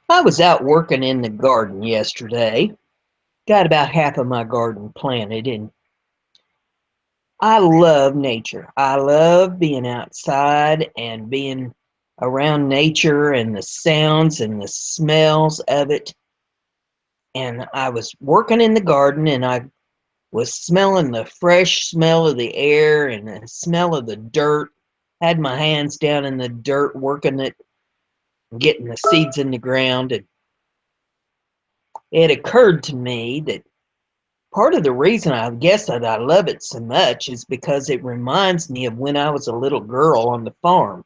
I was out working in the garden yesterday. Got about half of my garden planted, and I love nature. I love being outside and being around nature and the sounds and the smells of it. And I was working in the garden and I was smelling the fresh smell of the air and the smell of the dirt. Had my hands down in the dirt working it, getting the seeds in the ground. And it occurred to me that part of the reason I guess that I love it so much is because it reminds me of when I was a little girl on the farm.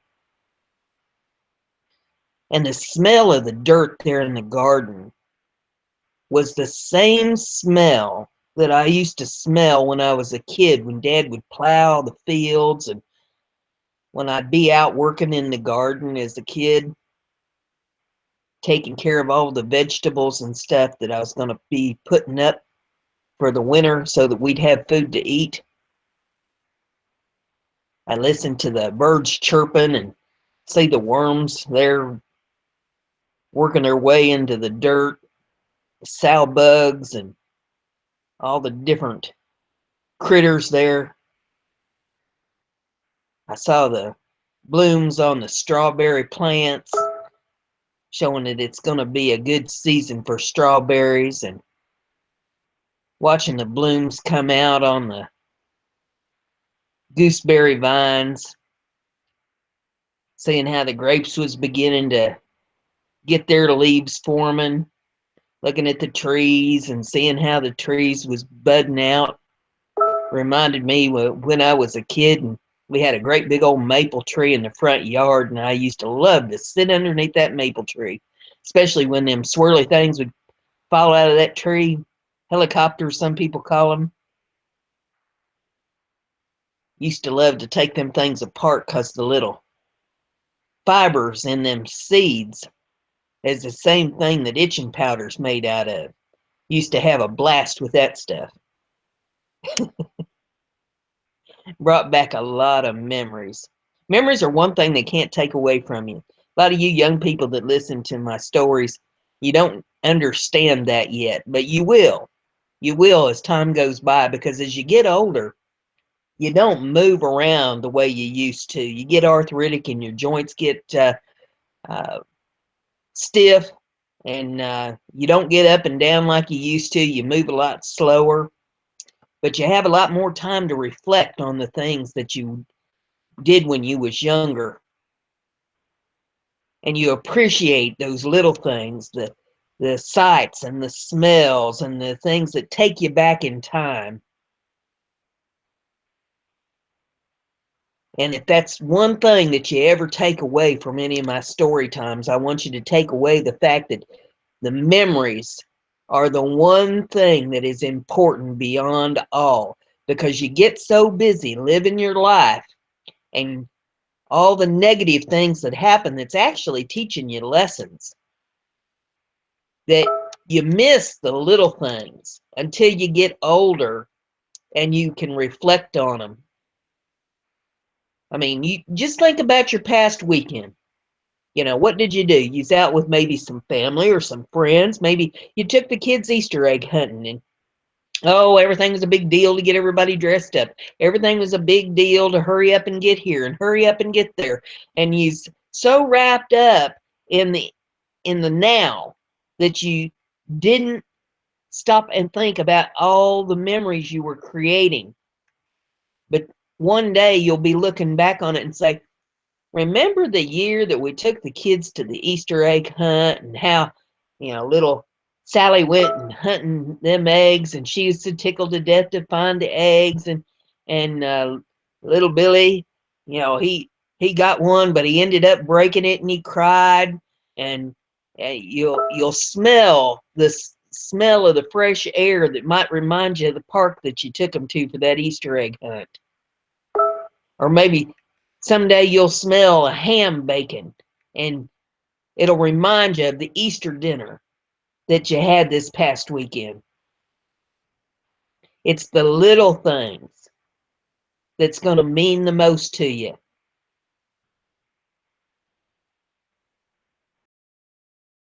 And the smell of the dirt there in the garden was the same smell that I used to smell when I was a kid, when Dad would plow the fields and when I'd be out working in the garden as a kid, taking care of all the vegetables and stuff that I was going to be putting up for the winter so that we'd have food to eat. I listened to the birds chirping and see the worms there working their way into the dirt, sow bugs, and all the different critters there. I saw the blooms on the strawberry plants, showing that it's going to be a good season for strawberries, and watching the blooms come out on the gooseberry vines, seeing how the grapes was beginning to get their leaves forming, looking at the trees and seeing how the trees was budding out. Reminded me when I was a kid and we had a great big old maple tree in the front yard, and I used to love to sit underneath that maple tree, especially when them swirly things would fall out of that tree. Helicopters, some people call them. Used to love to take them things apart because the little fibers in them seeds is the same thing that itching powder's made out of. Used to have a blast with that stuff. Brought back a lot of memories. Memories are one thing they can't take away from you. A lot of you young people that listen to my stories, you don't understand that yet, but you will. You will as time goes by, because as you get older, you don't move around the way you used to. You get arthritic and your joints get uh, stiff, and you don't get up and down like you used to. You move a lot slower, but you have a lot more time to reflect on the things that you did when you was younger, and you appreciate those little things, the sights and the smells and the things that take you back in time. And if that's one thing that you ever take away from any of my story times, I want you to take away the fact that the memories are the one thing that is important beyond all, because you get so busy living your life and all the negative things that happen that's actually teaching you lessons, that you miss the little things until you get older and you can reflect on them. I mean, you just think about your past weekend. You know, what did you do? You was out with maybe some family or some friends. Maybe you took the kids Easter egg hunting, and oh, everything was a big deal to get everybody dressed up. Everything was a big deal to hurry up and get here and hurry up and get there. And you's so wrapped up in the now that you didn't stop and think about all the memories you were creating. But one day you'll be looking back on it and say, remember the year that we took the kids to the Easter egg hunt, and how, little Sally went and hunting them eggs, and she was so tickled to death to find the eggs, and little Billy, he got one, but he ended up breaking it, and he cried, and you'll smell the smell of the fresh air that might remind you of the park that you took them to for that Easter egg hunt. Or maybe someday you'll smell a ham bacon, and it'll remind you of the Easter dinner that you had this past weekend. It's the little things that's going to mean the most to you.